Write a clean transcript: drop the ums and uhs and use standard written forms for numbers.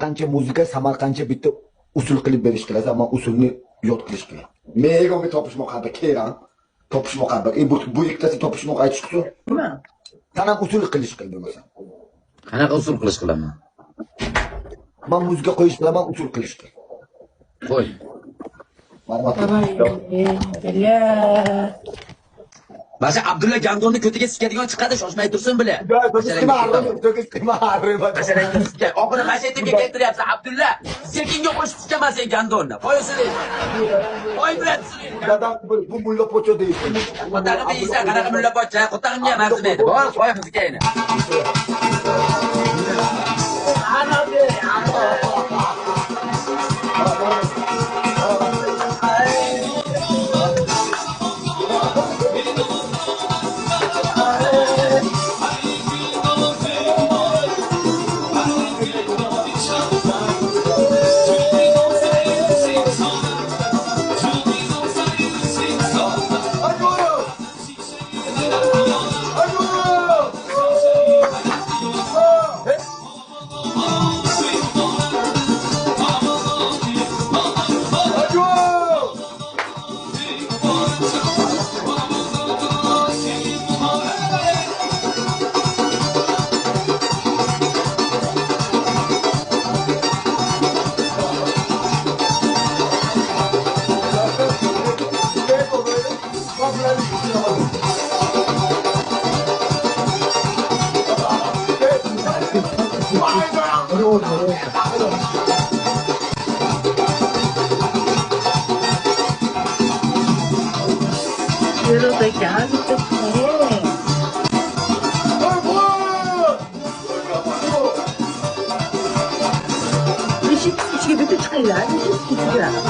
qancha muzika, Samarqandcha bitta usul qilib berish kerak, ammo usulni yod qilish kerak. Menga bir topishmoq haqida kerak. Topishmoq haqida. Bu ikkitasi topishmoq aytishdi. Nima? Sana usul qilish qil bo'lmasa. Qanaqa usul qilish qilaman? Men muzika qo'yish bilaman, usul qilish qil. Qo'y. Başa Abdulla Gandonni ko'tiga sikadigan chiqadi, shoshmay tursin bile. Oxiri mashetimga keltiryapsan Abdulla. Sekinga qo'shib sikamasan Gandonni. Qo'yasini. Qo'y bilatsin. Dadam bu mulla pocho deydi. Qo'tag'imni yeysan, qanaqa mulla pocha? Qo'tag'imga marzimaydi. Bor, qo'y qizikayni. Pero te quedas de Işık gibi bir çıkıyor. Işık gibi.